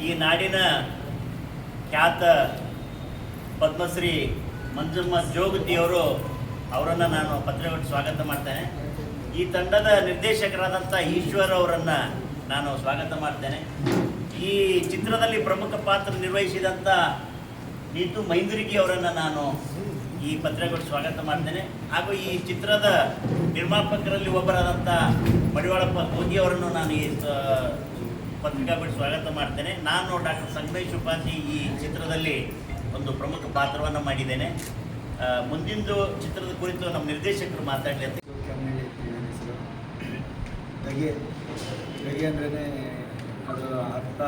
ಈ ನಾಡಿನ ಖ್ಯಾತ ಪದ್ಮಶ್ರೀ ಮಂಜಮ್ಮ ಜೋಗತಿಯವರು ಅವರನ್ನು ನಾನು ಪತ್ರಿಕೆಗೆ ಸ್ವಾಗತ ಮಾಡ್ತೇನೆ. ಈ ತಂಡದ ನಿರ್ದೇಶಕರಾದಂಥ ಈಶ್ವರ್ ಅವರನ್ನು ನಾನು ಸ್ವಾಗತ ಮಾಡ್ತೇನೆ. ಈ ಚಿತ್ರದಲ್ಲಿ ಪ್ರಮುಖ ಪಾತ್ರ ನಿರ್ವಹಿಸಿದಂಥ ನೀತು ಮೈಂದುರಿಗಿ ಅವರನ್ನು ನಾನು ಈ ಪತ್ರಿಕೆಗೆ ಸ್ವಾಗತ ಮಾಡ್ತೇನೆ. ಹಾಗೂ ಈ ಚಿತ್ರದ ನಿರ್ಮಾಪಕರಲ್ಲಿ ಒಬ್ಬರಾದಂಥ ಮಡಿವಾಳಪ್ಪ ಗೋಗಿ ಅವರನ್ನು ನಾನು ಈ ಪತ್ರಿಕಾಗೋಷ್ಠಿ ಸ್ವಾಗತ ಮಾಡ್ತೇನೆ. ನಾನು ಡಾಕ್ಟರ್ ಸಂಗಮೇಶ್ ಉಪಾಧ್ಯಾಯ ಈ ಚಿತ್ರದಲ್ಲಿ ಒಂದು ಪ್ರಮುಖ ಪಾತ್ರವನ್ನು ಮಾಡಿದ್ದೇನೆ. ಮುಂದಿಂದು ಚಿತ್ರದ ಕುರಿತು ನಮ್ಮ ನಿರ್ದೇಶಕರು ಮಾತಾಡಲಿ ಅಂತ. ದಗೆ ಅಂದ್ರೇ ಅದರ ಅರ್ಥ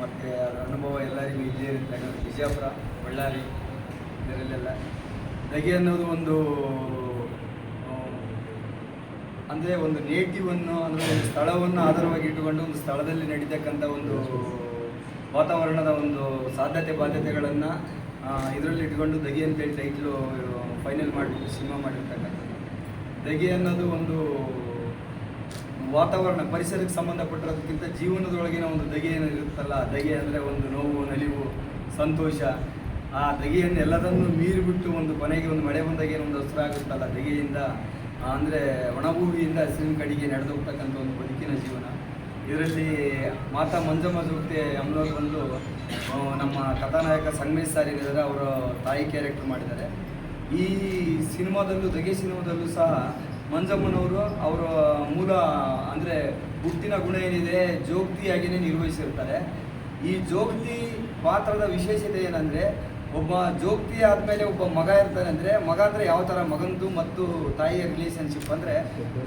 ಮತ್ತು ಅದರ ಅನುಭವ ಎಲ್ಲರಿಗೂ ಇಲ್ಲೇ ಇರುತ್ತೆ. ವಿಜಯಪುರ, ಬಳ್ಳಾರಿ ಇದರಲ್ಲೆಲ್ಲ ದಗೆ ಅನ್ನೋದು ಒಂದು ಅಂದರೆ ಒಂದು ನೇಟಿವನ್ನು ಅಂದರೆ ಒಂದು ಸ್ಥಳವನ್ನು ಆಧಾರವಾಗಿ ಇಟ್ಟುಕೊಂಡು ಒಂದು ಸ್ಥಳದಲ್ಲಿ ನಡೀತಕ್ಕಂಥ ಒಂದು ವಾತಾವರಣದ ಒಂದು ಸಾಧ್ಯತೆ ಬಾಧ್ಯತೆಗಳನ್ನು ಇದರಲ್ಲಿ ಇಟ್ಕೊಂಡು ದಗೆ ಅಂತೇಳಿ ಟೈಟ್ಲು ಫೈನಲ್ ಮಾಡಿಬಿಟ್ಟು ಸಿನಿಮಾ ಮಾಡಿರ್ತಕ್ಕಂಥದ್ದು. ದಗೆ ಅನ್ನೋದು ಒಂದು ವಾತಾವರಣ, ಪರಿಸರಕ್ಕೆ ಸಂಬಂಧಪಟ್ಟಿರೋದಕ್ಕಿಂತ ಜೀವನದೊಳಗಿನ ಒಂದು ದಗೆ ಏನು ಇರುತ್ತಲ್ಲ, ದಗೆ ಅಂದರೆ ಒಂದು ನೋವು, ನಲಿವು, ಸಂತೋಷ. ಆ ದಗೆಯನ್ನು ಎಲ್ಲದನ್ನು ಮೀರಿಬಿಟ್ಟು ಒಂದು ಕೊನೆಗೆ ಒಂದು ಮಳೆ ಬಂದಾಗ ಏನೊಂದು ಹಸಿರು ಆಗುತ್ತಲ್ಲ, ದಗೆಯಿಂದ ಅಂದರೆ ಒಣಭೂಮಿಯಿಂದ ಹಸಿರಿನ ಕಡೆಗೆ ನಡೆದು ಹೋಗ್ತಕ್ಕಂಥ ಒಂದು ಬದುಕಿನ ಜೀವನ. ಇದರಲ್ಲಿ ಮಾತಾ ಮಂಜಮ್ಮ ಜೋಗತಿ ಅಮ್ಮನವ್ರು ಬಂದು ನಮ್ಮ ಕಥಾನಾಯಕ ಸಂಗಮೇಶ್ ಸರ್ ಏನಿದ್ದಾರೆ ಅವರ ತಾಯಿ ಕ್ಯಾರೆಕ್ಟರ್ ಮಾಡಿದ್ದಾರೆ. ಈ ಸಿನಿಮಾದಲ್ಲೂ, ದಗೆ ಸಿನಿಮಾದಲ್ಲೂ ಸಹ ಮಂಜಮ್ಮನವರು ಅವರ ಮೂಲ ಅಂದರೆ ಹುಟ್ಟಿನ ಗುಣ ಏನಿದೆ ಜೋಗತಿಯಾಗಿಯೇ ನಿರ್ವಹಿಸಿರ್ತಾರೆ. ಈ ಜೋಗತಿ ಪಾತ್ರದ ವಿಶೇಷತೆ ಏನಂದರೆ, ಒಬ್ಬ ಜೋಗತಿ ಆದಮೇಲೆ ಒಬ್ಬ ಮಗ ಇರ್ತಾನೆ. ಅಂದರೆ ಮಗ ಅಂದರೆ ಯಾವ ಥರ, ಮಗಂದು ಮತ್ತು ತಾಯಿಯ ರಿಲೇಷನ್ಶಿಪ್ ಅಂದರೆ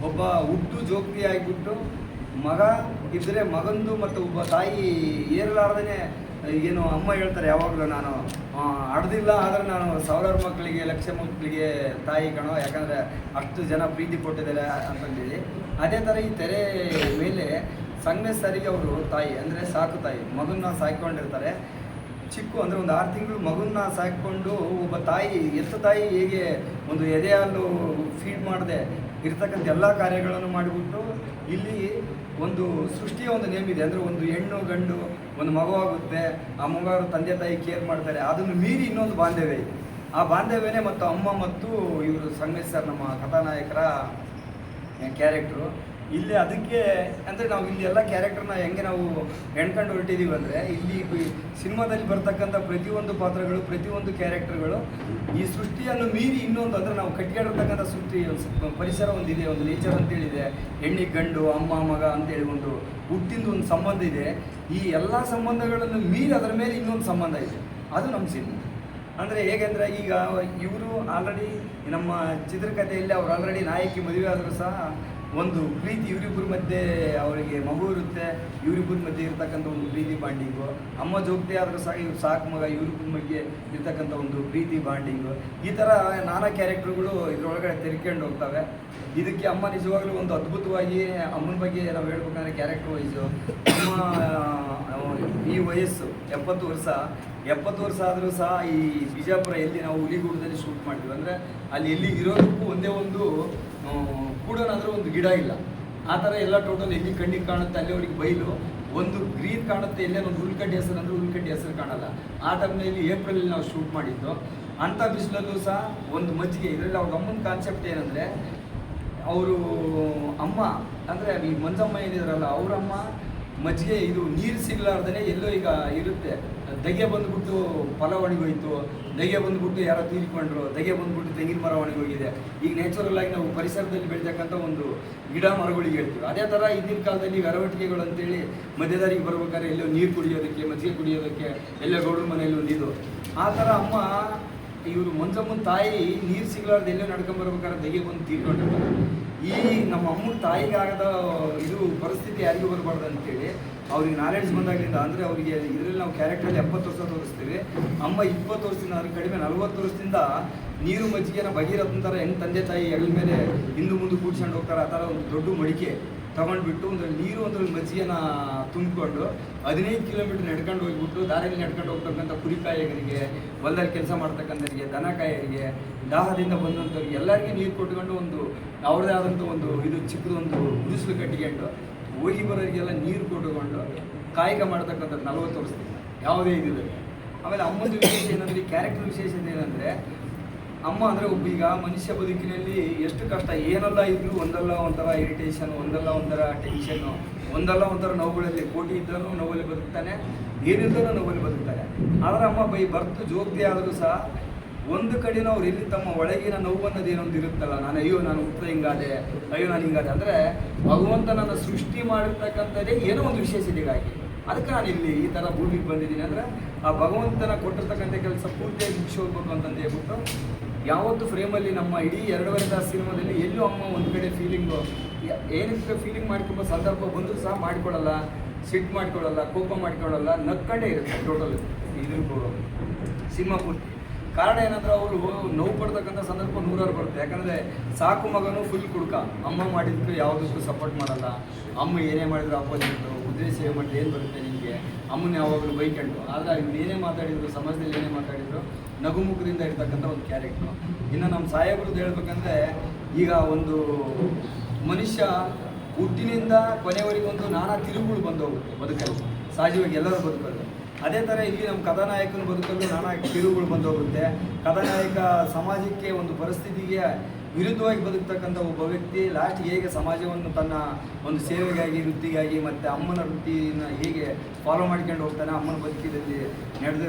ಒಬ್ಬ ಹುಟ್ಟು ಜೋಗತಿ ಆಗಿಬಿಟ್ಟು ಮಗ ಇದ್ದರೆ ಮಗಂದು ಮತ್ತು ಒಬ್ಬ ತಾಯಿ ಏರಲಾರ್ದೇ ಏನು ಅಮ್ಮ ಹೇಳ್ತಾರೆ ಯಾವಾಗಲೂ, ನಾನು ಅಡ್ದಿಲ್ಲ ಆದರೆ ನಾನು ಸಾವಿರಾರು ಮಕ್ಕಳಿಗೆ, ಲಕ್ಷ ಮಕ್ಕಳಿಗೆ ತಾಯಿ ಕಣೋ, ಯಾಕಂದರೆ ಅಷ್ಟು ಜನ ಪ್ರೀತಿ ಕೊಟ್ಟಿದ್ದಾರೆ ಅಂತಂದೇಳಿ. ಅದೇ ಥರ ಈ ತೆರೆ ಮೇಲೆ ಸಂಗಮೇಶ್ ಸರಿಗೆ ಅವರು ತಾಯಿ ಅಂದರೆ ಸಾಕು ತಾಯಿ, ಮಗನ್ನ ಸಾಕಿಕೊಂಡಿರ್ತಾರೆ. ಚಿಕ್ಕು ಅಂದರೆ ಒಂದು 6 ತಿಂಗಳು ಮಗನ್ನ ಸಾಕಿಕೊಂಡು ಒಬ್ಬ ತಾಯಿ, ಎತ್ತ ತಾಯಿ ಹೇಗೆ ಒಂದು ಎದೆ ಹಾಲು ಫೀಡ್ ಮಾಡದೆ ಇರ್ತಕ್ಕಂಥ ಎಲ್ಲ ಕಾರ್ಯಗಳನ್ನು ಮಾಡಿಬಿಟ್ಟು ಇಲ್ಲಿ ಒಂದು ಸೃಷ್ಟಿಯ ಒಂದು ನೇಮ್ ಇದೆ. ಅಂದರೆ ಒಂದು ಹೆಣ್ಣು ಗಂಡು ಒಂದು ಮಗುವಾಗುತ್ತೆ, ಆ ಮಗುವರು ತಂದೆ ತಾಯಿ ಕೇರ್ ಮಾಡ್ತಾರೆ. ಅದನ್ನು ಮೀರಿ ಇನ್ನೊಂದು ಬಾಂಧವ್ಯ ಇದೆ. ಆ ಬಾಂಧವ್ಯನೇ ಮತ್ತು ಅಮ್ಮ ಮತ್ತು ಇವರು ಸಂಗಮೇಶ್ ಸರ್ ನಮ್ಮ ಕಥಾನಾಯಕರ ಕ್ಯಾರೆಕ್ಟ್ರು ಇಲ್ಲಿ. ಅದಕ್ಕೆ ಅಂದರೆ ನಾವು ಇಲ್ಲಿ ಎಲ್ಲ ಕ್ಯಾರೆಕ್ಟರ್ನ ಹೆಂಗೆ ನಾವು ಎಣ್ಕೊಂಡು ಹೊರಟಿದ್ದೀವಿ ಅಂದರೆ, ಇಲ್ಲಿ ಸಿನಿಮಾದಲ್ಲಿ ಬರ್ತಕ್ಕಂಥ ಪ್ರತಿಯೊಂದು ಪಾತ್ರಗಳು, ಪ್ರತಿಯೊಂದು ಕ್ಯಾರೆಕ್ಟರ್ಗಳು ಈ ಸೃಷ್ಟಿಯನ್ನು ಮೀರಿ ಇನ್ನೊಂದು, ಅಂದರೆ ನಾವು ಕಟ್ಕೊಂಡಿರ್ತಕ್ಕಂಥ ಸೃಷ್ಟಿ ಪರಿಸರ ಒಂದಿದೆ, ಒಂದು ನೇಚರ್ ಅಂತೇಳಿದೆ, ಹೆಣ್ಣಿಗೆ ಗಂಡು, ಅಮ್ಮ ಮಗ ಅಂತೇಳಿ ಒಂದು ಹುಟ್ಟಿಂದ ಒಂದು ಸಂಬಂಧ ಇದೆ. ಈ ಎಲ್ಲ ಸಂಬಂಧಗಳನ್ನು ಮೀರಿ ಅದರ ಮೇಲೆ ಇನ್ನೊಂದು ಸಂಬಂಧ ಇದೆ, ಅದು ನಮ್ಮ ಸಿನಿಮಾ. ಅಂದರೆ ಹೇಗೆಂದರೆ, ಈಗ ಇವರು ಆಲ್ರೆಡಿ ನಮ್ಮ ಚಿತ್ರಕಥೆಯಲ್ಲಿ ಅವ್ರು ಆಲ್ರೆಡಿ ನಾಯಕಿ ಮದುವೆ ಆದರೂ ಸಹ ಒಂದು ಪ್ರೀತಿ ಇವರಿಬ್ಬರ ಮಧ್ಯೆ, ಅವರಿಗೆ ಮಗು ಇರುತ್ತೆ, ಇವರಿಬ್ಬರ ಮಧ್ಯೆ ಇರ್ತಕ್ಕಂಥ ಒಂದು ಪ್ರೀತಿ ಬಾಂಡಿಂಗು. ಅಮ್ಮ ಜೋಗತಿ ಆದರೂ ಸಹ ಇವ್ರು ಸಾಕು ಮಗ, ಇವ್ರಿಬ್ಬರ ಬಗ್ಗೆ ಇರ್ತಕ್ಕಂಥ ಒಂದು ಪ್ರೀತಿ ಬಾಂಡಿಂಗು. ಈ ಥರ ನಾನಾ ಕ್ಯಾರೆಕ್ಟರ್ಗಳು ಇದರೊಳಗಡೆ ತೆರ್ಕೊಂಡು ಹೋಗ್ತವೆ. ಇದಕ್ಕೆ ಅಮ್ಮ ನಿಜವಾಗ್ಲೂ ಒಂದು ಅದ್ಭುತವಾಗಿ, ಅಮ್ಮನ ಬಗ್ಗೆ ನಾವು ಹೇಳ್ಬೇಕಂದ್ರೆ ಕ್ಯಾರೆಕ್ಟರ್ ವೈಸು ಅಮ್ಮ ಈ ವಯಸ್ಸು 70 ವರ್ಷ ಆದರೂ ಸಹ ಈ ಬಿಜಾಪುರ ಎಲ್ಲಿ ನಾವು ಹುಲಿಗೂಡದಲ್ಲಿ ಶೂಟ್ ಮಾಡ್ತೀವಿ ಅಂದರೆ ಅಲ್ಲಿ ಎಲ್ಲಿ ಇರೋದಕ್ಕೂ ಒಂದೇ ಒಂದು ಕೂಡೋನಾದರೂ ಒಂದು ಗಿಡ ಇಲ್ಲ. ಆ ಥರ ಎಲ್ಲ ಟೋಟಲ್ ಎಲ್ಲಿ ಕಣ್ಣಿಗೆ ಕಾಣುತ್ತೆ ಅಲ್ಲಿ ಅವ್ರಿಗೆ ಬಯಲು, ಒಂದು ಗ್ರೀನ್ ಕಾಣುತ್ತೆ, ಎಲ್ಲೇ ಒಂದು ಹುಲ್ಕಡ್ಡಿ ಹೆಸರು ಅಂದರೆ ಹುಲ್ಕಡ್ಡಿ ಹೆಸರು ಕಾಣಲ್ಲ. ಆ ಟೈಮ್ನಲ್ಲಿ ಏಪ್ರಿಲಲ್ಲಿ ನಾವು ಶೂಟ್ ಮಾಡಿದ್ದು. ಅಂಥ ಬಿಸಿಲಲ್ಲೂ ಸಹ ಒಂದು ಮಜ್ಜಿಗೆ. ಇದರಲ್ಲಿ ಅವ್ರ ಅಮ್ಮನ ಕಾನ್ಸೆಪ್ಟ್ ಏನಂದರೆ, ಅವರು ಅಮ್ಮ ಅಂದರೆ ಈ ಮಂಜಮ್ಮ ಏನಿದ್ರಲ್ಲ ಅವರಮ್ಮ ಮಜ್ಜಿಗೆ ಇದು ನೀರು ಸಿಗಲಾರ್ದೇ ಎಲ್ಲೋ ಈಗ ಇರುತ್ತೆ. ದಗೆ ಬಂದುಬಿಟ್ಟು ಫಲ ಒಣಗೋಯ್ತು, ದಗೆ ಬಂದುಬಿಟ್ಟು ಯಾರೋ ತೀರ್ಕೊಂಡ್ರು, ದಗೆ ಬಂದುಬಿಟ್ಟು ತೆಂಗಿನ ಮರ ಒಣಗೋಗಿದೆ. ಈಗ ನ್ಯಾಚುರಲ್ ಆಗಿ ನಾವು ಪರಿಸರದಲ್ಲಿ ಬೆಳೀತಕ್ಕಂಥ ಒಂದು ಗಿಡ ಮರಗಳಿಗೆ ಹೇಳ್ತೀವಿ. ಅದೇ ಥರ ಹಿಂದಿನ ಕಾಲದಲ್ಲಿ ಅರವಟಿಕೆಗಳು ಅಂತೇಳಿ ಮಧ್ಯದಾರಿಗೆ ಬರ್ಬೇಕಾದ್ರೆ ಎಲ್ಲೋ ನೀರು ಕುಡಿಯೋದಕ್ಕೆ, ಮಜ್ಜಿಗೆ ಕುಡಿಯೋದಕ್ಕೆ ಎಲ್ಲೋ ಗೌಡ್ರ ಮನೆಯಲ್ಲಿ ಒಂದು ಇದು. ಆ ಥರ ಅಮ್ಮ ಇವರು ಮಂಜಮ್ಮನ ತಾಯಿ ನೀರು ಸಿಗಲಾರ್ದು ಎಲ್ಲೋ ನಡ್ಕೊಂಬರ್ಬೇಕಾದ್ರೆ ದಗೆ ಬಂದು ತೀರ್ಕೊಂಡಿರ್ತಾರೆ. ಈ ನಮ್ಮ ಅಮ್ಮನ ತಾಯಿಗಾಗದ ಇದು ಪರಿಸ್ಥಿತಿ ಯಾರಿಗೂ ಬರಬಾರ್ದು ಅಂತೇಳಿ ಅವ್ರಿಗೆ ನಾಲೆಡ್ಜ್ ಬಂದಾಗಲಿಂದ, ಅಂದರೆ ಅವರಿಗೆ ಇದರಲ್ಲಿ ನಾವು ಕ್ಯಾರೆಕ್ಟರಲ್ಲಿ 70 ವರ್ಷ ತೋರಿಸ್ತೀವಿ. ಅಮ್ಮ 20 ವರ್ಷದಿಂದ, ಅದಕ್ಕೆ ಕಡಿಮೆ 40 ವರ್ಷದಿಂದ ನೀರು ಮಜ್ಜಿಗೆನ ಭಗೀರಥನ ಥರ ಹೆಣ್ಣು ತಂದೆ ತಾಯಿ ಹೆಗಲ ಮೇಲೆ ಹಿಂದೆ ಮುಂದೆ ಕೂಡ್ಸ್ಕೊಂಡು ಹೋಗ್ತಾರೆ. ಆ ಥರ ಒಂದು ದೊಡ್ಡ ಮಡಿಕೆ ತೊಗೊಂಡ್ಬಿಟ್ಟು ಒಂದ್ರಲ್ಲಿ ನೀರು ಒಂದ್ರಲ್ಲಿ ಮಜ್ಜಿಗೆನ ತುಂಬಿಕೊಂಡು 15 ಕಿಲೋಮೀಟರ್ ನಡ್ಕೊಂಡು ಹೋಗ್ಬಿಟ್ಟು ದಾರಿಯಲ್ಲಿ ನಡ್ಕೊಂಡು ಹೋಗ್ತಕ್ಕಂಥ ಕುರಿಕಾಯರಿಗೆ, ಹೊಲದಲ್ಲಿ ಕೆಲಸ ಮಾಡ್ತಕ್ಕಂಥವ್ರಿಗೆ, ದನ ಕಾಯರಿಗೆ, ದಾಹದಿಂದ ಬಂದಂಥವ್ರಿಗೆ ಎಲ್ಲರಿಗೂ ನೀರು ಕೊಟ್ಕೊಂಡು ಒಂದು ಅವ್ರದ್ದೇ ಆದಂಥ ಒಂದು ಇದು ಚಿಕ್ಕದೊಂದು ಗುಡಿಸಲು ಕಟ್ಟಿಕೊಂಡು ಹೋಗಿ ಬರೋರಿಗೆಲ್ಲ ನೀರು ಕೊಟ್ಟುಕೊಂಡು ಕಾಯಕ ಮಾಡ್ತಕ್ಕಂಥದ್ದು 40 ವರ್ಷದಿಂದ ಯಾವುದೇ ಇದಿದೆ. ಆಮೇಲೆ ಅಮ್ಮನ ವಿಶೇಷ ಏನಂದರೆ, ಕ್ಯಾರೆಕ್ಟರ್ ವಿಶೇಷತೆ ಏನಂದರೆ, ಅಮ್ಮ ಅಂದರೆ ಒಬ್ಬ ಈಗ ಮನುಷ್ಯ ಬದುಕಿನಲ್ಲಿ ಎಷ್ಟು ಕಷ್ಟ ಏನೆಲ್ಲ ಇದ್ರೂ ಒಂದಲ್ಲ ಒಂಥರ ಇರಿಟೇಷನ್, ಒಂದಲ್ಲ ಒಂಥರ ಟೆನ್ಷನ್ನು, ಒಂದಲ್ಲ ಒಂಥರ ನೋವುಗಳಲ್ಲಿ, ಕೋಟಿ ಇದ್ದರೂ ನೋವಲ್ಲಿ ಬದುಕ್ತಾನೆ, ಏನಿದ್ದರೂ ನೋವಲ್ಲಿ ಬದುಕ್ತಾನೆ. ಆದರೆ ಅಮ್ಮ ಬರ್ತು ಜೋಗ್ತಿ ಆದರೂ ಸಹ ಒಂದು ಕಡೆನೂ ಅವ್ರು ಎಲ್ಲಿ ತಮ್ಮ ಒಳಗಿನ ನೋವು ಅನ್ನೋದು ಏನೊಂದು ಇರುತ್ತಲ್ಲ, ನಾನು ಹುಟ್ಟ ಹಿಂಗಾದೆ, ನಾನು ಹಿಂಗಾದೆ ಅಂದರೆ ಭಗವಂತ ನನ್ನ ಸೃಷ್ಟಿ ಮಾಡಿರ್ತಕ್ಕಂಥದ್ದೇ ಏನೋ ಒಂದು ವಿಶೇಷತೆಗಾಗಿ, ಅದಕ್ಕೆ ನಾನು ಇಲ್ಲಿ ಈ ಥರ ಭೂಮಿಗೆ ಬಂದಿದ್ದೀನಿ. ಅಂದರೆ ಆ ಭಗವಂತನ ಕೊಟ್ಟಿರ್ತಕ್ಕಂಥ ಕೆಲಸ ಪೂರ್ತಿಯಾಗಿ ಮುಗಿಸಿ ಹೋಗ್ಬೇಕು ಅಂತಂದು ಹೇಳ್ಬಿಟ್ಟು ಯಾವತ್ತು ಫ್ರೇಮಲ್ಲಿ ನಮ್ಮ ಇಡೀ 2.5 ತಾಸು ಸಿನಿಮಾದಲ್ಲಿ ಎಲ್ಲೂ ಅಮ್ಮ ಒಂದು ಕಡೆ ಫೀಲಿಂಗು ಏನಕ್ಕೆ ಫೀಲಿಂಗ್ ಮಾಡ್ಕೊಂಬ ಸಂದರ್ಭ ಬಂದರೂ ಸಹ ಮಾಡಿಕೊಡಲ್ಲ, ಸಿಟ್ಟು ಮಾಡಿಕೊಳ್ಳಲ್ಲ, ಕೋಪ ಮಾಡಿಕೊಳ್ಳಲ್ಲ, ನಕ್ಕಂಡೇ ಇರುತ್ತೆ ಟೋಟಲ್ ಇದ್ರ ಸಿನಿಮಾ ಪೂರ್ತಿ. ಕಾರಣ ಏನಂದ್ರೆ ಅವರು ನೋವು ಪಡ್ತಕ್ಕಂಥ ಸಂದರ್ಭ 100 ಬರುತ್ತೆ. ಯಾಕಂದರೆ ಸಾಕು ಮಗನೂ ಫುಲ್ ಕುಡ್ಕ, ಅಮ್ಮ ಮಾಡಿದ್ದಕ್ಕೆ ಯಾವುದಕ್ಕೂ ಸಪೋರ್ಟ್ ಮಾಡಲ್ಲ, ಅಮ್ಮ ಏನೇ ಮಾಡಿದ್ರು ಅಪೋಸಿಟ್ಟು, ಉದ್ದೇಶ ಸೇವೆ ಮಾಡಿ ಏನು ಬರುತ್ತೆ ನಿಮಗೆ, ಅಮ್ಮನ ಯಾವಾಗಲೂ ಬೈಕಂಡು. ಆದರೆ ಇವ್ರು ಏನೇ ಮಾತಾಡಿದ್ರು, ಸಮಾಜದಲ್ಲಿ ಏನೇ ಮಾತಾಡಿದ್ರು ನಗುಮುಖದಿಂದ ಇರ್ತಕ್ಕಂಥ ಒಂದು ಕ್ಯಾರೆಕ್ಟ್ರು. ಇನ್ನು ನಮ್ಮ ಸಾಹೇಬ್ರದ್ದು ಹೇಳ್ಬೇಕಂದ್ರೆ, ಈಗ ಒಂದು ಮನುಷ್ಯ ಹುಟ್ಟಿನಿಂದ ಕೊನೆವರೆಗೊಂದು ನಾನಾ ತಿರುವುಗಳು ಬಂದೋಗುತ್ತೆ ಬದುಕಲ್ಲಿ, ಸಹಜವಾಗಿ ಎಲ್ಲರೂ ಬದುಕಲ್ಲ. ಅದೇ ಥರ ಇಲ್ಲಿ ನಮ್ಮ ಕಥಾನಾಯಕನ ಬದುಕಲ್ಲೂ ನಾನಾ ತಿರುವುಗಳು ಬಂದೋಗುತ್ತೆ. ಕಥಾನಾಯಕ ಸಮಾಜಕ್ಕೆ ಒಂದು ಪರಿಸ್ಥಿತಿಗೆ ವಿರುದ್ಧವಾಗಿ ಬದುಕ್ತಕ್ಕಂಥ ಒಬ್ಬ ವ್ಯಕ್ತಿ ಲಾಸ್ಟ್ ಹೇಗೆ ಸಮಾಜವನ್ನು ತನ್ನ ಒಂದು ಸೇವೆಗಾಗಿ, ವೃತ್ತಿಗಾಗಿ ಮತ್ತು ಅಮ್ಮನ ವೃತ್ತಿನ ಹೇಗೆ ಫಾಲೋ ಮಾಡ್ಕೊಂಡು ಹೋಗ್ತಾನೆ, ಅಮ್ಮನ ಬದುಕಿದಲ್ಲಿ ನಡೆದ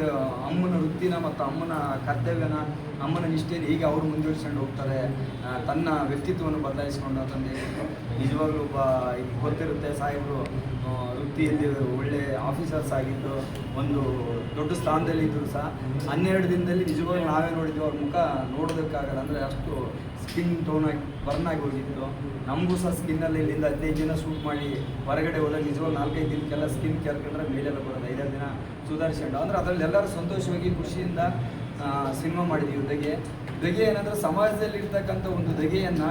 ಅಮ್ಮನ ವೃತ್ತಿನ ಮತ್ತು ಅಮ್ಮನ ಕರ್ತವ್ಯನ, ಅಮ್ಮನ ನಿಷ್ಠೆಯನ್ನು ಹೇಗೆ ಅವರು ಮುಂದುವರಿಸ್ಕೊಂಡು ಹೋಗ್ತಾರೆ, ತನ್ನ ವ್ಯಕ್ತಿತ್ವವನ್ನು ಬದಲಾಯಿಸ್ಕೊಂಡು ಅಂತಂದು ನಿಜವಾಗ್ಲೂ ಗೊತ್ತಿರುತ್ತೆ. ಸಾಹೇಬರು ವೃತ್ತಿಯಲ್ಲಿ ಒಳ್ಳೆ ಆಫೀಸರ್ಸ್ ಆಗಿದ್ದು, ಒಂದು ದೊಡ್ಡ ಸ್ಥಾನದಲ್ಲಿ ಇದ್ದರೂ ಸಹ 12 ದಿನದಲ್ಲಿ ನಿಜವಾಗ್ಲೂ ನಾವೇ ನೋಡಿದ್ವಿ ಅವ್ರ ಮುಖ ನೋಡೋದಕ್ಕಾಗಲ್ಲ. ಅಂದರೆ ಅಷ್ಟು ಸ್ಕಿನ್ ಟೋನಾಗಿ ಬರ್ನ್ ಆಗಿ ಹೋಗಿತ್ತು. ನಮಗೂ ಸಹ ಸ್ಕಿನ್ನಲ್ಲಿ ಇಲ್ಲಿಂದ 15 ದಿನ ಶೂಟ್ ಮಾಡಿ ಹೊರಗಡೆ ಹೋದಾಗ ನಿಜವಾಗ್ಲೂ 4-5 ದಿನಕ್ಕೆಲ್ಲ ಸ್ಕಿನ್ ಕೇರ್ಕೊಂಡ್ರೆ ಮೇಲೆಲ್ಲ ಬರೋದು, 5-6 ದಿನ ಸುಧಾರಿಸ್ಕೊಂಡು. ಅಂದರೆ ಅದರಲ್ಲಿ ಎಲ್ಲರೂ ಸಂತೋಷವಾಗಿ ಖುಷಿಯಿಂದ ಸಿನಿಮಾ ಮಾಡಿದ್ದೀವಿ. ದಗೆ ಏನಂದರೆ ಸಮಾಜದಲ್ಲಿ ಇರ್ತಕ್ಕಂಥ ಒಂದು ದಗೆಯನ್ನು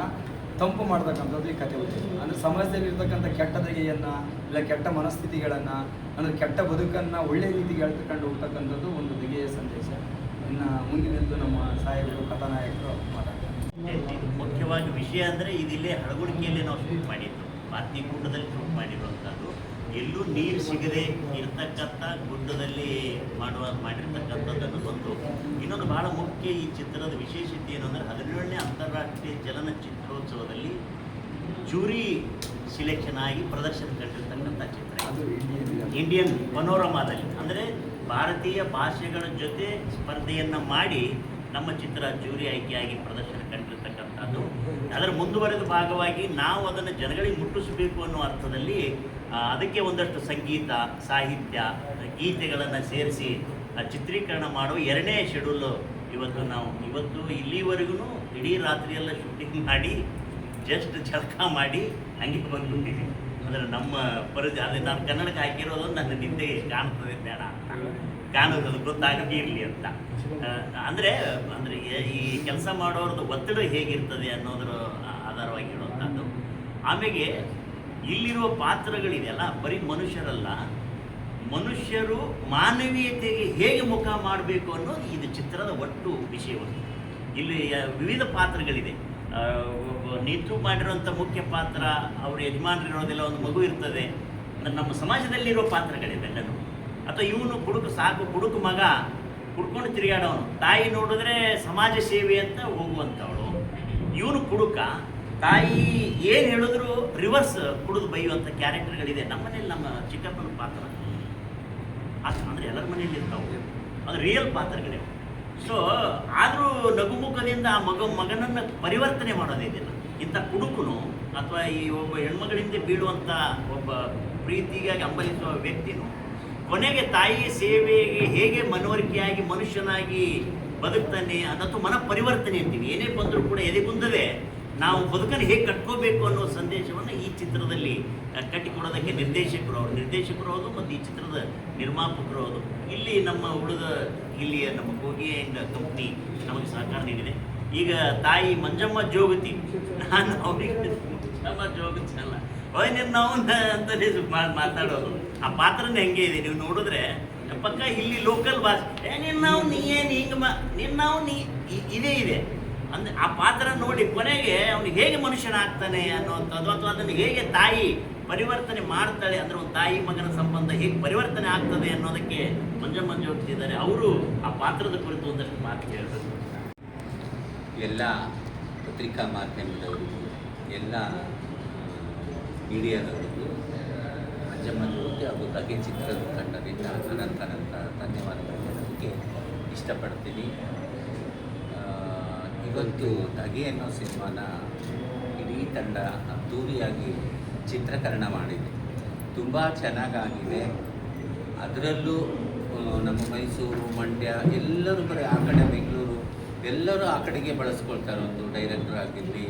ತಂಪು ಮಾಡ್ತಕ್ಕಂಥದ್ದು ಈ ಕಥೆ ಉದ್ದೇಶ. ಅಂದರೆ ಸಮಾಜದಲ್ಲಿ ಇರ್ತಕ್ಕಂಥ ಕೆಟ್ಟ ದಗೆಯನ್ನು, ಇಲ್ಲ ಕೆಟ್ಟ ಮನಸ್ಥಿತಿಗಳನ್ನು, ಅಂದರೆ ಕೆಟ್ಟ ಬದುಕನ್ನು ಒಳ್ಳೆಯ ರೀತಿಗೆ ಹೇಳ್ತಕೊಂಡು ಹೋಗ್ತಕ್ಕಂಥದ್ದು ಒಂದು ದಗೆಯ ಸಂದೇಶ. ಇನ್ನು ಮುಂದಿನದ್ದು ನಮ್ಮ ಸಾಹೇಬರು ಕಥಾನಾಯಕರು ಮಾತಾಡ್ತಾರೆ. ಮುಖ್ಯವಾಗಿ ವಿಷಯ ಅಂದರೆ ಇದಿಲ್ಲೇ ಹಳಗುಣಿಕೆಯಲ್ಲಿ ನಾವು ಶೂಟ್ ಮಾಡಿದ್ದು, ಪಾರ್ತಿ ಗುಡ್ಡದಲ್ಲಿ ಶೂಟ್ ಮಾಡಿರುವಂಥದ್ದು. ಎಲ್ಲೂ ನೀರು ಸಿಗದೆ ಇರತಕ್ಕಂಥ ಗುಡ್ಡದಲ್ಲಿ ಮಾಡಿರ್ತಕ್ಕಂಥದ್ದನ್ನು ಒಂದು. ಇನ್ನೊಂದು ಬಹಳ ಮುಖ್ಯ ಈ ಚಿತ್ರದ ವಿಶೇಷತೆ ಏನಂದರೆ, 17ನೇ ಅಂತಾರಾಷ್ಟ್ರೀಯ ಚಲನಚಿತ್ರೋತ್ಸವದಲ್ಲಿ ಜೂರಿ ಸಿಲೆಕ್ಷನ್ ಆಗಿ ಪ್ರದರ್ಶನ ಕಂಡಿರ್ತಕ್ಕಂಥ ಚಿತ್ರ. ಅದು ಇಂಡಿಯನ್ ಪನೋರಮಾದಲ್ಲಿ, ಅಂದರೆ ಭಾರತೀಯ ಭಾಷೆಗಳ ಜೊತೆ ಸ್ಪರ್ಧೆಯನ್ನು ಮಾಡಿ ನಮ್ಮ ಚಿತ್ರ ಜೂರಿ ಆಯ್ಕೆಯಾಗಿ ಪ್ರದರ್ಶನ ಕಂಡಿರ್ತಕ್ಕಂಥದ್ದು. ಅದರ ಮುಂದುವರೆದ ಭಾಗವಾಗಿ ನಾವು ಅದನ್ನು ಜನಗಳಿಗೆ ಮುಟ್ಟಿಸಬೇಕು ಅನ್ನೋ ಅರ್ಥದಲ್ಲಿ ಅದಕ್ಕೆ ಒಂದಷ್ಟು ಸಂಗೀತ, ಸಾಹಿತ್ಯ, ಗೀತೆಗಳನ್ನು ಸೇರಿಸಿ ಚಿತ್ರೀಕರಣ ಮಾಡುವ 2ನೇ ಶೆಡ್ಯೂಲು ಇವತ್ತು ಇಲ್ಲಿವರೆಗೂ ಇಡೀ ರಾತ್ರಿಯೆಲ್ಲ ಶೂಟಿಂಗ್ ಮಾಡಿ ಜಸ್ಟ್ ಜಳಕ ಮಾಡಿ ಹಂಗೆ ಬಂದುಬಿಟ್ಟಿದ್ದೀವಿ. ಅಂದರೆ ನಮ್ಮ ಪರಿಧಿ ಅದೇ ನಾನು ಕನ್ನಡಕ್ಕೆ ಹಾಕಿರೋದು ನನ್ನ ನಿದ್ದೆ ಕಾಣ್ತದೆ ಬೇಡ ಅಂತ, ಕಾಣೋದು ಗೊತ್ತಾಗಿರಲಿ ಅಂತ. ಅಂದರೆ ಈ ಕೆಲಸ ಮಾಡೋರದ್ದು ಒತ್ತಡ ಹೇಗಿರ್ತದೆ ಅನ್ನೋದ್ರ ಆಧಾರವಾಗಿ ಹೇಳುವಂಥದ್ದು. ಆಮೇಲೆ ಇಲ್ಲಿರುವ ಪಾತ್ರಗಳಿದೆಯಲ್ಲ, ಬರೀ ಮನುಷ್ಯರಲ್ಲ, ಮನುಷ್ಯರು ಮಾನವೀಯತೆಗೆ ಹೇಗೆ ಮುಖ ಮಾಡಬೇಕು ಅನ್ನೋದು ಇದು ಚಿತ್ರದ ಒಟ್ಟು ವಿಷಯವನ್ನು. ಇಲ್ಲಿ ವಿವಿಧ ಪಾತ್ರಗಳಿದೆ. ನೀತು ಮಾಡಿರುವಂಥ ಮುಖ್ಯ ಪಾತ್ರ, ಅವ್ರ ಯಜಮಾನರಿರೋದೆಲ್ಲ ಒಂದು ಮಗು ಇರ್ತದೆ. ನಮ್ಮ ಸಮಾಜದಲ್ಲಿರೋ ಪಾತ್ರಗಳಿವೆಲ್ಲನೂ. ಅಥವಾ ಇವನು ಕುಡುಕು ಮಗ ಕುಡ್ಕೊಂಡು ತಿರುಗಾಡೋನು, ತಾಯಿ ನೋಡಿದ್ರೆ ಸಮಾಜ ಸೇವೆ ಅಂತ ಹೋಗುವಂಥವಳು. ಇವನು ಕುಡುಕ, ತಾಯಿ ಏನು ಹೇಳಿದ್ರು ರಿವರ್ಸ್ ಕುಡಿದು ಬೈಯುವಂಥ ಕ್ಯಾರೆಕ್ಟರ್ಗಳಿದೆ ನಮ್ಮನೇಲಿ. ನಮ್ಮ ಚಿಕ್ಕಪ್ಪನ ಪಾತ್ರ ಅಂದರೆ ಎಲ್ಲರ ಮನೆಯಲ್ಲಿ ಇರ್ತಾವೆ, ಅದು ರಿಯಲ್ ಪಾತ್ರಗಳಿವೆ. ಸೊ ಆದರೂ ನಗುಮುಖದಿಂದ ಆ ಮಗನನ್ನು ಪರಿವರ್ತನೆ ಮಾಡೋದಿದೆಯಲ್ಲ, ಇಂಥ ಕುಡುಕನು ಅಥವಾ ಈ ಒಬ್ಬ ಹೆಣ್ಮಗಳಿಂದ ಬೀಳುವಂಥ ಒಬ್ಬ ಪ್ರೀತಿಗಾಗಿ ಹಂಬಲಿಸುವ ವ್ಯಕ್ತಿನೂ ಕೊನೆಗೆ ತಾಯಿಯ ಸೇವೆಗೆ ಹೇಗೆ ಮನವರಿಕೆಯಾಗಿ ಮನುಷ್ಯನಾಗಿ ಬದುಕ್ತಾನೆ ಅನ್ನೋದು ಮನ ಪರಿವರ್ತನೆ ಅಂತೀವಿ. ಏನೇ ಬಂದರೂ ಕೂಡ ಎದೆಗುಂದದೆ ನಾವು ಬದುಕನ್ನು ಹೇಗೆ ಕಟ್ಕೋಬೇಕು ಅನ್ನೋ ಸಂದೇಶವನ್ನು ಈ ಚಿತ್ರದಲ್ಲಿ ಕಟ್ಟಿಕೊಡೋದಕ್ಕೆ ನಿರ್ದೇಶಕರು ಹೌದು ಮತ್ತು ಈ ಚಿತ್ರದ ನಿರ್ಮಾಪಕರು ಹೌದು. ಇಲ್ಲಿ ನಮ್ಮ ಇಲ್ಲಿಯ ನಮ್ಮ ಕೋಗಿ ಆ್ಯಂಡ್ ಕಂಪ್ನಿ ನಮಗೆ ಸಹಕಾರ ನೀಡಿದೆ. ಈಗ ತಾಯಿ ಮಂಜಮ್ಮ ಜೋಗತಿ, ನಾನು ಅವ್ರಿಗೆ ಮಂಜಮ್ಮ ಜೋಗತಿ ಅಲ್ಲ ನಾವು ಅಂತಲೇ ಮಾತಾಡೋದು. ಆ ಪಾತ್ರನೇ ಹೆಂಗೆ ಇದೆ ನೀವು ನೋಡಿದ್ರೆ ಪಕ್ಕ ಇಲ್ಲಿ ಲೋಕಲ್ ಭಾಷೆ ನಿನ್ನಾವು ನೀ ಏನು ಹಿಂಗೆ ನಿನ್ನಾವು ನೀ ಇದೇ ಇದೆ ಅಂದರೆ ಆ ಪಾತ್ರ ನೋಡಿ ಕೊನೆಗೆ ಅವನು ಹೇಗೆ ಮನುಷ್ಯನಾಗ್ತಾನೆ ಅನ್ನೋವಂಥದ್ದು, ಅಥವಾ ಅದನ್ನು ಹೇಗೆ ತಾಯಿ ಪರಿವರ್ತನೆ ಮಾಡ್ತಾಳೆ ಅಂದರೆ ಒಂದು ತಾಯಿ ಮಗನ ಸಂಬಂಧ ಹೇಗೆ ಪರಿವರ್ತನೆ ಆಗ್ತದೆ ಅನ್ನೋದಕ್ಕೆ ಮಂಜಮ್ಮ ಜೋಗಿ ಇದ್ದಾರೆ. ಅವರು ಆ ಪಾತ್ರದ ಕುರಿತು ಒಂದಷ್ಟು ಮಾತು ಹೇಳಬೇಕು. ಎಲ್ಲ ಪತ್ರಿಕಾ ಮಾಧ್ಯಮದವರಿಗೂ, ಎಲ್ಲ ಮೀಡಿಯಾದವರಿಗೂ ಮಂಜಮ್ಮ ಜೋಗಿ ಹಾಗೂ ಧಗೆ ಚಿತ್ರದ ತಂಡದಿಂದ ಅನಂತ ಧನ್ಯವಾದಗಳು ಹೇಳೋದಕ್ಕೆ ಇಷ್ಟಪಡ್ತೀನಿ. ಇವತ್ತು ಧಗೆ ಅನ್ನೋ ಸಿನಿಮಾನ ಇಡೀ ತಂಡ ಅದ್ಧೂರಿಯಾಗಿ ಚಿತ್ರೀಕರಣ ಮಾಡಿದೆ. ತುಂಬ ಚೆನ್ನಾಗಾಗಿದೆ. ಅದರಲ್ಲೂ ನಮ್ಮ ಮೈಸೂರು, ಮಂಡ್ಯ ಎಲ್ಲರೂ ಬರೀ ಆ ಕಡೆ ಬೆಂಗಳೂರು ಎಲ್ಲರೂ ಆ ಕಡೆಗೆ ಬಳಸ್ಕೊಳ್ತಾರೆ. ಒಂದು ಡೈರೆಕ್ಟರ್ ಆಗಿರಲಿ,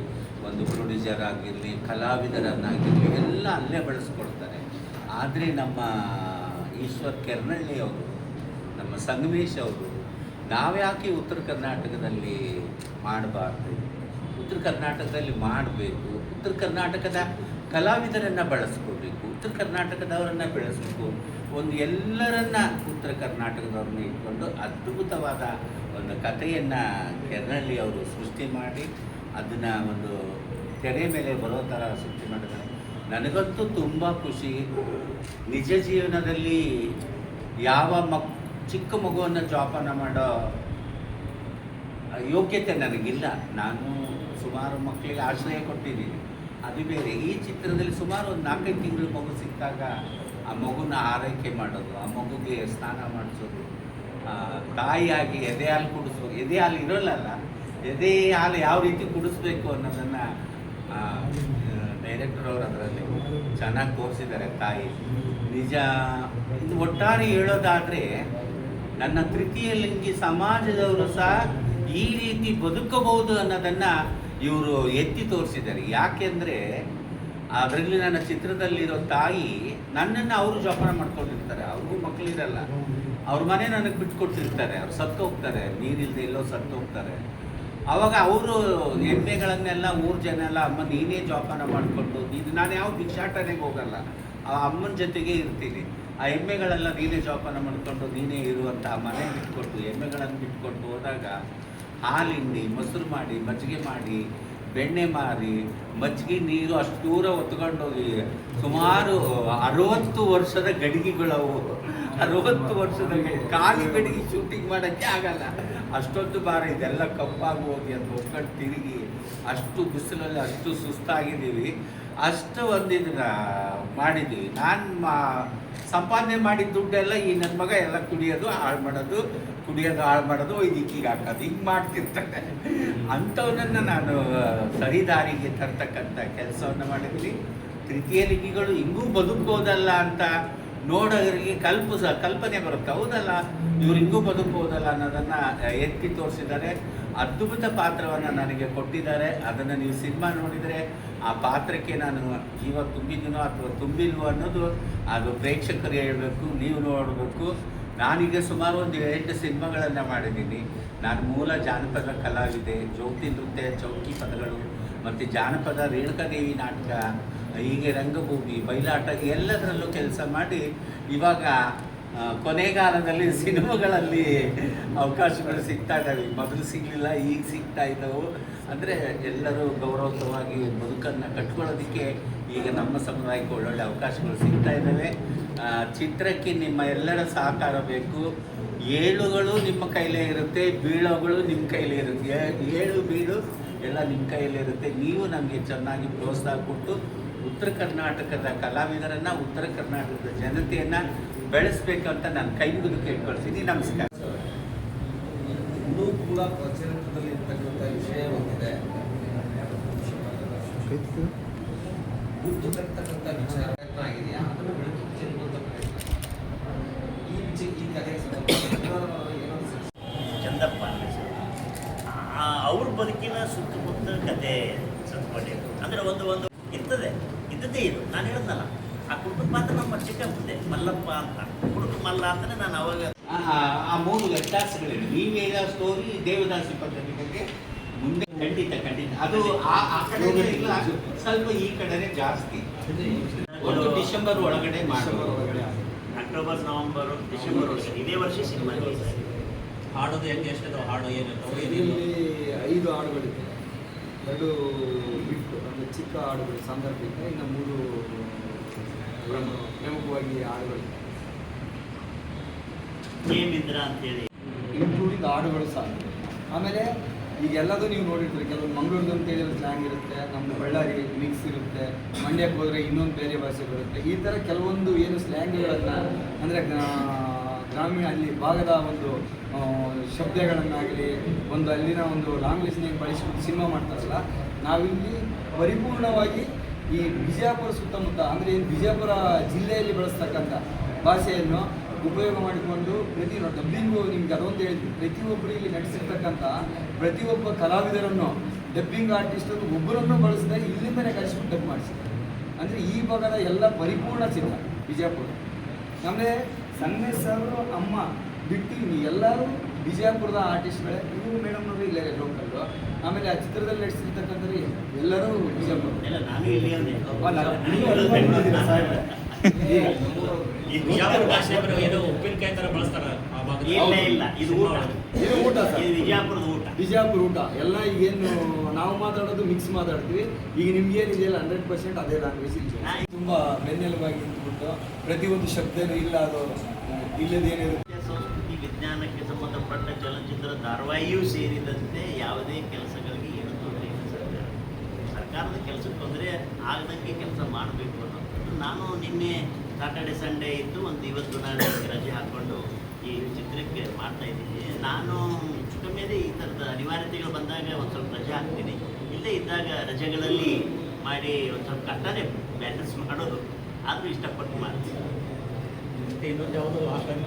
ಒಂದು ಪ್ರೊಡ್ಯೂಸರ್ ಆಗಿರಲಿ, ಕಲಾವಿದರನ್ನಾಗಿರಲಿ ಎಲ್ಲ ಅಲ್ಲೇ ಬಳಸ್ಕೊಳ್ತಾರೆ. ಆದರೆ ನಮ್ಮ ಈಶ್ವರ್ ಕೆರ್ನಳ್ಳಿ ಅವರು, ನಮ್ಮ ಸಂಗಮೇಶ್ ಅವರು, ನಾವ್ಯಾಕೆ ಉತ್ತರ ಕರ್ನಾಟಕದಲ್ಲಿ ಮಾಡಬಾರ್ದು, ಉತ್ತರ ಕರ್ನಾಟಕದಲ್ಲಿ ಮಾಡಬೇಕು, ಉತ್ತರ ಕರ್ನಾಟಕದ ಕಲಾವಿದರನ್ನು ಬಳಸ್ಕೋಬೇಕು, ಉತ್ತರ ಕರ್ನಾಟಕದವರನ್ನು ಬೆಳೆಸಬೇಕು, ಒಂದು ಎಲ್ಲರನ್ನ ಉತ್ತರ ಕರ್ನಾಟಕದವ್ರನ್ನ ಇಟ್ಕೊಂಡು ಅದ್ಭುತವಾದ ಒಂದು ಕಥೆಯನ್ನು ಕೆರ್ನಳ್ಳಿ ಅವರು ಸೃಷ್ಟಿ ಮಾಡಿ ಅದನ್ನು ಒಂದು ತೆರೆ ಮೇಲೆ ಬರೋ ಥರ ಸೃಷ್ಟಿ ಮಾಡಿದ್ದಾರೆ. ನನಗಂತೂ ತುಂಬ ಖುಷಿ. ನಿಜ ಜೀವನದಲ್ಲಿ ಯಾವ ಚಿಕ್ಕ ಮಗುವನ್ನು ಜೋಪಾನ ಮಾಡೋ ಯೋಗ್ಯತೆ ನನಗಿಲ್ಲ. ನಾನು ಸುಮಾರು ಮಕ್ಕಳಿಗೆ ಆಶ್ರಯ ಕೊಟ್ಟಿದ್ದೀನಿ, ಅದು ಬೇರೆ. ಈ ಚಿತ್ರದಲ್ಲಿ ಸುಮಾರು ಒಂದು 4-5 ತಿಂಗಳು ಮಗು ಸಿಕ್ಕಾಗ ಆ ಮಗುನ ಆರೈಕೆ ಮಾಡೋದು, ಆ ಮಗುಗೆ ಸ್ನಾನ ಮಾಡಿಸೋದು, ತಾಯಿಯಾಗಿ ಎದೆ ಹಾಲು ಕುಡಿಸೋದು. ಎದೆ ಹಾಲು ಇರೋಲ್ಲ, ಎದೆ ಹಾಲು ಯಾವ ರೀತಿ ಕುಡಿಸ್ಬೇಕು ಅನ್ನೋದನ್ನು ಡೈರೆಕ್ಟರ್ ಅವರು ಅದರಲ್ಲಿ ಚೆನ್ನಾಗಿ ತೋರಿಸಿದ್ದಾರೆ. ತಾಯಿ ನಿಜ. ಇದು ಒಟ್ಟಾರೆ ಹೇಳೋದಾದರೆ ನನ್ನ ತೃತೀಯ ಲಿಂಗಿ ಸಮಾಜದವರು ಸಹ ಈ ರೀತಿ ಬದುಕಬಹುದು ಅನ್ನೋದನ್ನು ಇವರು ಎತ್ತಿ ತೋರಿಸಿದ್ದಾರೆ. ಯಾಕೆಂದರೆ ಅದರಲ್ಲಿ ನನ್ನ ಚಿತ್ರದಲ್ಲಿರೋ ತಾಯಿ ನನ್ನನ್ನು ಅವರು ಜೋಪಾನ ಮಾಡ್ಕೊಂಡಿರ್ತಾರೆ. ಅವ್ರಿಗೂ ಮಕ್ಕಳಿರಲ್ಲ, ಅವ್ರ ಮನೆ ನನಗೆ ಬಿಟ್ಕೊಟ್ಟಿರ್ತಾರೆ, ಅವ್ರು ಸತ್ತು ಹೋಗ್ತಾರೆ, ನೀರಿಲ್ಲದೆ ಎಲ್ಲೋ ಸತ್ತು ಹೋಗ್ತಾರೆ. ಆವಾಗ ಅವರು ಎಮ್ಮೆಗಳನ್ನೆಲ್ಲ 3 ಜನ ಎಲ್ಲ ಅಮ್ಮ ನೀನೇ ಜೋಪಾನ ಮಾಡಿಕೊಂಡು, ನಾನು ಯಾವ ಭಿಕ್ಷಾಟನೆಗೆ ಹೋಗಲ್ಲ, ಆ ಅಮ್ಮನ ಜೊತೆಗೆ ಇರ್ತೀನಿ. ಆ ಎಮ್ಮೆಗಳೆಲ್ಲ ನೀನೇ ಜೋಪಾನ ಮಾಡಿಕೊಂಡು ನೀನೇ ಇರುವಂಥ ಮನೆ ಬಿಟ್ಕೊಟ್ಟು ಎಮ್ಮೆಗಳನ್ನು ಬಿಟ್ಕೊಟ್ಟು ಹೋದಾಗ ಹಾಲು ಹಿಂಡಿ, ಮೊಸರು ಮಾಡಿ, ಮಜ್ಜಿಗೆ ಮಾಡಿ, ಬೆಣ್ಣೆ ಮಾರಿ, ಮಜ್ಜಿಗೆ ನೀರು ಅಷ್ಟು ದೂರ ಹೊತ್ಕೊಂಡೋಗಿ ಸುಮಾರು 60 ವರ್ಷದ ಗಡಿಗೆಗಳವು. 60 ವರ್ಷದ ಖಾಲಿ ಗಡಿಗೆ ಶೂಟಿಂಗ್ ಮಾಡೋಕ್ಕೆ ಆಗಲ್ಲ, ಅಷ್ಟೊಂದು ಭಾರ. ಇದೆಲ್ಲ ಕಪ್ಪಾಗಿ ಹೋಗಿ ಅದು ಹೊತ್ಕೊಂಡು ತಿರುಗಿ ಅಷ್ಟು ಬಿಸಿಲಲ್ಲಿ ಅಷ್ಟು ಸುಸ್ತಾಗಿದ್ದೀವಿ. ಅಷ್ಟು ಒಂದು ಇದನ್ನ ಮಾಡಿದ್ದೀವಿ. ನಾನು ಸಂಪಾದನೆ ಮಾಡಿದ ದುಡ್ಡೆಲ್ಲ ಈ ನನ್ನ ಮಗ ಎಲ್ಲ ಕುಡಿಯೋದು ಹಾಳು ಮಾಡೋದು, ಕುಡಿಯೋದು ಹಾಳು ಮಾಡೋದು, ಇದಕ್ಕೀಗ ಹಾಕೋದು, ಹಿಂಗೆ ಮಾಡ್ತಿರ್ತಾರೆ. ಅಂಥವನ್ನ ನಾನು ಸರಿದಾರಿಗೆ ತರ್ತಕ್ಕಂಥ ಕೆಲಸವನ್ನು ಮಾಡಿದ್ವಿ. ತೃತೀಯ ಲಿಂಗಿಗಳು ಹಿಂಗೂ ಬದುಕೋದಲ್ಲ ಅಂತ ನೋಡೋರಿಗೆ ಕಲ್ಪನೆ ಬರುತ್ತೆ. ಹೌದಲ್ಲ, ಇವ್ರು ಹಿಂಗೂ ಬದುಕೋದಲ್ಲ ಅನ್ನೋದನ್ನು ಎತ್ತಿ ತೋರಿಸಿದ್ದಾರೆ. ಅದ್ಭುತ ಪಾತ್ರವನ್ನು ನನಗೆ ಕೊಟ್ಟಿದ್ದಾರೆ. ಅದನ್ನು ನೀವು ಸಿನಿಮಾ ನೋಡಿದರೆ ಆ ಪಾತ್ರಕ್ಕೆ ನಾನು ಜೀವ ತುಂಬಿದ್ದೀನೋ ಅಥವಾ ತುಂಬಿಲ್ವೋ ಅನ್ನೋದು ಅದು ಪ್ರೇಕ್ಷಕರು ಹೇಳಬೇಕು, ನೀವು ನೋಡಬೇಕು. ನಾನೀಗ ಸುಮಾರು ಒಂದು 8 ಸಿನಿಮಾಗಳನ್ನು ಮಾಡಿದ್ದೀನಿ. ನಾನು ಮೂಲ ಜಾನಪದ ಕಲಾವಿದೆ. ಜೋಗತಿ ನೃತ್ಯ, ಚೌಕಿ ಪದಗಳು ಮತ್ತು ಜಾನಪದ, ರೇಣುಕಾದೇವಿ ನಾಟಕ, ಹೀಗೆ ರಂಗಭೂಮಿ, ಬಯಲಾಟ ಎಲ್ಲದರಲ್ಲೂ ಕೆಲಸ ಮಾಡಿ ಇವಾಗ ಕೊನೆಗಾಲದಲ್ಲಿ ಸಿನಿಮಾಗಳಲ್ಲಿ ಅವಕಾಶಗಳು ಸಿಗ್ತಾ ಇದ್ದಾವೆ. ಮೊದಲು ಸಿಗಲಿಲ್ಲ, ಈಗ ಸಿಗ್ತಾ ಇದ್ದವು. ಅಂದರೆ ಎಲ್ಲರೂ ಗೌರವವಾಗಿ ಬದುಕನ್ನು ಕಟ್ಕೊಳ್ಳೋದಕ್ಕೆ ಈಗ ನಮ್ಮ ಸಮುದಾಯಕ್ಕೆ ಒಳ್ಳೊಳ್ಳೆ ಅವಕಾಶಗಳು ಸಿಗ್ತಾ ಇದ್ದಾವೆ. ಚಿತ್ರಕ್ಕೆ ನಿಮ್ಮ ಎಲ್ಲರ ಸಹಕಾರ ಬೇಕು. ಏಳುಗಳು ನಿಮ್ಮ ಕೈಲೇ ಇರುತ್ತೆ, ಬೀಳೋಗಳು ನಿಮ್ಮ ಕೈಲೇ ಇರುತ್ತೆ. ಏಳು ಬೀಳು ಎಲ್ಲ ನಿಮ್ಮ ಕೈಯಲ್ಲೇ ಇರುತ್ತೆ. ನೀವು ನಮಗೆ ಚೆನ್ನಾಗಿ ಪ್ರೋತ್ಸಾಹ ಕೊಟ್ಟು ಉತ್ತರ ಕರ್ನಾಟಕದ ಕಲಾವಿದರನ್ನು, ಉತ್ತರ ಕರ್ನಾಟಕದ ಜನತೆಯನ್ನು ಬೆಳೆಸಬೇಕಂತ ನಾನು ಕೈ ಮುಗಿದು ಕೇಳ್ಕೊಳ್ತೀನಿ. ನಮಸ್ಕಾರ. ಇನ್ನೂ ಕೂಡ ಪ್ರಚಲಿತದಲ್ಲಿ ಇರ್ತಕ್ಕಂಥ ವಿಷಯ ಒಂದಿದೆ. ಗುರುತುತಕ್ಕಂಥ ವಿಚಾರ ಆಗಿದೆಯಾ, ಅದನ್ನು ಬೆಳಕಿಗೆ ಚೆಲ್ಲುವಂಥ ಪ್ರಯತ್ನ. ಈ ಕಥೆಗೆ ಚಂದಪ್ಪ ಅವ್ರ ಬದುಕಿನ ಸುತ್ತಮುತ್ತ ಕತೆ ಸುತ್ತಕೊಂಡಿದ್ದು ಅಂದರೆ ಒಂದು ಇದ್ದದ್ದೇ ಇದು. ನಾನು ಹೇಳಿದ್ನಲ್ಲ, ಆ ಕುಟುಂಬ ಪಾತ್ರ ನಮ್ಮ ಚಿಕ್ಕ ಮುಂದೆ ಮಲ್ಲಪ್ಪ ಅಂತ, ಕುಟುಂಬ ಮಲ್ಲ ಅಂತಲೇ ನಾನು ಅವಾಗ ಆ 3 ವ್ಯತ್ಯಾಸಗಳಿವೆ. ನೀವೇಗ ಸ್ಟೋರಿ ದೇವದಾಸಿ ಪದ್ಧತಿ ಬಗ್ಗೆ ಮುಂದೆ ಖಂಡಿತ ಅದು ಆ ಕಡೆ ಇಲ್ಲ, ಸ್ವಲ್ಪ ಈ ಕಡೆನೇ ಜಾಸ್ತಿ. ಒಂದು ಡಿಸೆಂಬರ್ ಒಳಗಡೆ ಮಾಡೋದು, ಅಕ್ಟೋಬರ್, ನವೆಂಬರ್, ಡಿಸೆಂಬರ್ ಒಳಗಡೆ ಇದೇ ವರ್ಷ ಸಿನಿಮಾ. ಹಾಡೋದು ಹೆಂಗೆ, ಎಷ್ಟಿದೆ ಹಾಡು, ಏನಿರ್ತವೆ? ಇದರಲ್ಲಿ 5 ಹಾಡುಗಳಿದೆ. 2 ಬಿಟ್ಟು ಅಂದರೆ ಚಿಕ್ಕ ಹಾಡುಗಳು ಸಾಂದರ್ಭಿಕ, ಇನ್ನು 3 ಪ್ರಮುಖವಾಗಿ ಹಾಡುಗಳು ಏನಿದ್ರ ಅಂತೇಳಿ ಇನ್ಕ್ಲೂಡಿಂಗ್ ಹಾಡುಗಳು ಸಹ. ಆಮೇಲೆ ಈಗ ಎಲ್ಲದೂ ನೀವು ನೋಡಿರ್ತೀರಿ, ಕೆಲವೊಂದು ಮಂಗಳೂರದ್ದು ಅಂತ ಹೇಳಿದ್ರೆ ಸ್ಲ್ಯಾಂಗ್ ಇರುತ್ತೆ, ನಮ್ಮದು ಬಳ್ಳಾರಿ ಮಿಕ್ಸ್ ಇರುತ್ತೆ, ಮಂಡ್ಯಕ್ಕೆ ಹೋದರೆ ಇನ್ನೊಂದು ಬೇರೆ ಭಾಷೆ ಬರುತ್ತೆ. ಈ ಥರ ಕೆಲವೊಂದು ಏನು ಸ್ಲ್ಯಾಂಗ್ಗಳನ್ನು ಅಂದರೆ ಗ್ರಾಮೀಣ ಅಲ್ಲಿ ಭಾಗದ ಒಂದು ಶಬ್ದಗಳನ್ನಾಗಲಿ ಒಂದು ಅಲ್ಲಿನ ಒಂದು ಲ್ಯಾಂಗ್ವೇಜ್ನ ಬಳಸಿಬಿಟ್ಟು ಸಿನಿಮಾ ಮಾಡ್ತಾರಲ್ಲ, ನಾವಿಲ್ಲಿ ಪರಿಪೂರ್ಣವಾಗಿ ಈ ಬಿಜಾಪುರ ಸುತ್ತಮುತ್ತ ಅಂದರೆ ಬಿಜಾಪುರ ಜಿಲ್ಲೆಯಲ್ಲಿ ಬಳಸ್ತಕ್ಕಂಥ ಭಾಷೆಯನ್ನು ಉಪಯೋಗ ಮಾಡಿಕೊಂಡು ಡಬ್ಬಿಂಗು ನಿಮ್ಗೆ ಅದೊಂದು ಹೇಳಿದ್ವಿ, ಪ್ರತಿಯೊಬ್ಬರು ಇಲ್ಲಿ ನಟಿಸಿರ್ತಕ್ಕಂಥ ಪ್ರತಿಯೊಬ್ಬ ಕಲಾವಿದರನ್ನು ಡಬ್ಬಿಂಗ್ ಆರ್ಟಿಸ್ಟನ್ನು ಒಬ್ಬರನ್ನು ಬಳಸಿದಾಗ ಇಲ್ಲಿಂದಲೇ ಕಳಿಸ್ಬಿಟ್ಟು ಡಬ್ ಮಾಡಿಸಿದ್ದಾರೆ. ಅಂದರೆ ಈ ಭಾಗದ ಎಲ್ಲ ಪರಿಪೂರ್ಣ ಚಿತ್ರ ಬಿಜಾಪುರ. ಆಮೇಲೆ ಸಂಗಮೇಶ್ ಅವರು ಅಮ್ಮ ಬಿಟ್ಟು ಎಲ್ಲರೂ ಬಿಜಾಪುರದ ಆರ್ಟಿಸ್ಟ್ಗಳೇ. ಇವರು ಮೇಡಮ್ನವರು ಇಲ್ಲೇ ಲೋಕಲ್ಲು. ಆಮೇಲೆ ಆ ಚಿತ್ರದಲ್ಲಿ ನಟಿಸಿರ್ತಕ್ಕಂಥವ್ರು ಎಲ್ಲರೂ ಬಿಜಾಪುರ. ಇಲ್ಲ, ನಾನು ಇಲ್ಲಿ ಈ ಬಿಜಾಪುರ ಭಾಷೆ ಅಂದ್ರೆ ಏನೋ ಉಪ್ಪಿನಕಾಯಿ ತರ ಬಳಸ್ತಾರ ಆ ಭಾಗದಲ್ಲಿ. ಇಲ್ಲ, ಇದು ಊಟ. ಇದು ಊಟ ಸರ್, ಇದು ಬಿಜಾಪುರದ ಊಟ. ಬಿಜಾಪುರ ಊಟ ಎಲ್ಲ ಈಗೇನು ನಾವು ಮಾತಾಡೋದು ಮಿಕ್ಸ್ ಮಾತಾಡ್ತೀವಿ. ಈಗ ನಿಮ್ಗೇನಿದೆಯಲ್ಲ 100% ಅದೇ ಲ್ಯಾಂಗ್ವೇಜ್ ಇಲ್ಲ. ತುಂಬ ಬೆನ್ನೆಲುಬಾಗಿ ನಿಂತುಬಿಟ್ಟು ಪ್ರತಿಯೊಂದು ಶಬ್ದನೂ ಇಲ್ಲ, ಅದು ಇಲ್ಲದೇನಿರುತ್ತೆ. ಸಂಸ್ಕೃತಿ ವಿಜ್ಞಾನಕ್ಕೆ ಸಂಬಂಧಪಟ್ಟ ಚಲನಚಿತ್ರ ಧಾರಾವಾಹಿಯೂ ಸೇರಿದಂತೆ ಯಾವುದೇ ಕೆಲಸಗಳಿಗೆ ಏನು ತೊಂದರೆ ಇಲ್ಲ ಸರ್ಕಾರ. ಸರ್ಕಾರದ ಕೆಲಸಕ್ಕೆ ತೊಂದರೆ ಆಗದಂಗೆ ಕೆಲಸ ಮಾಡಬೇಕು ಅನ್ನೋದು. ನಾನು ನಿನ್ನೆ ಸಾಟರ್ಡೆ ಸಂಡೇ ಇದ್ದು ಇವತ್ತು ನಾನು ರಜೆ ಹಾಕ್ಕೊಂಡು ಈ ಚಿತ್ರಕ್ಕೆ ಮಾಡ್ತಾ ಇದ್ದೀನಿ. ನಾನು ಕಮ್ಮಿಯದೇ ಈ ಥರದ ಅನಿವಾರ್ಯತೆಗಳು ಬಂದಾಗ ಒಂದು ಸ್ವಲ್ಪ ರಜೆ ಹಾಕ್ತೀನಿ. ಇಲ್ಲೇ ಇದ್ದಾಗ ರಜೆಗಳಲ್ಲಿ ಮಾಡಿ ಒಂದು ಸ್ವಲ್ಪ ಕಷ್ಟನೇ ಬ್ಯಾಲೆನ್ಸ್ ಮಾಡೋದು, ಆದರೂ ಇಷ್ಟಪಟ್ಟು ಮಾಡ್ತೀನಿ. ಮತ್ತೆ ಇನ್ನೊಂದು ಯಾವುದೋ ಲಾಸ್ಟ್ ಟೈಮ್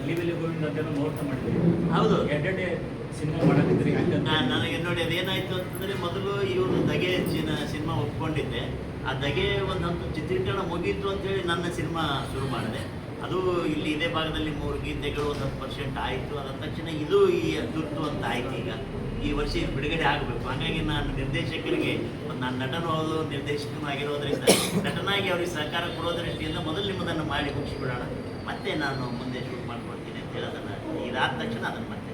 ಅಲಿವೆಲಿ ಗೋವಿಂದ ಅಂತ ನೋಡ್ತಾ ಮಾಡಿದ್ವಿ. ಹೌದು, ಎರಡೆರಡೆ ಸಿನಿಮಾ ಮಾಡಾಕಿದ್ರಿ. ನನಗೆ ನೋಡಿ ಅದೇನಾಯಿತು ಅಂತಂದರೆ, ಮೊದಲು ಇವರು ದಗೆ ಸಿನಿಮಾ ಒಪ್ಕೊಂಡಿದ್ದೆ. ಆ ದಗೆ ಒಂದು ಹಂತ ಚಿತ್ರೀಕರಣ ಮುಗೀತು ಅಂತೇಳಿ ನನ್ನ ಸಿನಿಮಾ ಶುರು ಮಾಡಿದೆ. ಅದು ಇಲ್ಲಿ ಇದೇ ಭಾಗದಲ್ಲಿ 3 ಗೀತೆಗಳು 10% ಆಯಿತು. ಅದ ತಕ್ಷಣ ಇದು ಈ ತುರ್ತು ಅಂತ ಆಯಿತು. ಈಗ ಈ ವರ್ಷ ಇದು ಬಿಡುಗಡೆ ಆಗಬೇಕು. ಹಾಗಾಗಿ ನಾನು ನಿರ್ದೇಶಕರಿಗೆ, ನಾನು ನಟನೂ ಹೌದು ನಿರ್ದೇಶಕನೂ ಆಗಿರೋದ್ರಿಂದ ನಟನಾಗಿ ಅವ್ರಿಗೆ ಸಹಕಾರ ಕೊಡೋ ದೃಷ್ಟಿಯಿಂದ ಮೊದಲು ನಿಮ್ಮದನ್ನು ಮಾಡಿ ಮುಗಿಸಿಬಿಡೋಣ, ಮತ್ತೆ ನಾನು ಮುಂದೆ ಶೂಟ್ ಮಾಡ್ಕೊಳ್ತೀನಿ ಅಂತ ಹೇಳೋದನ್ನು ಇದಾದ ತಕ್ಷಣ ಅದನ್ನು ಮತ್ತೆ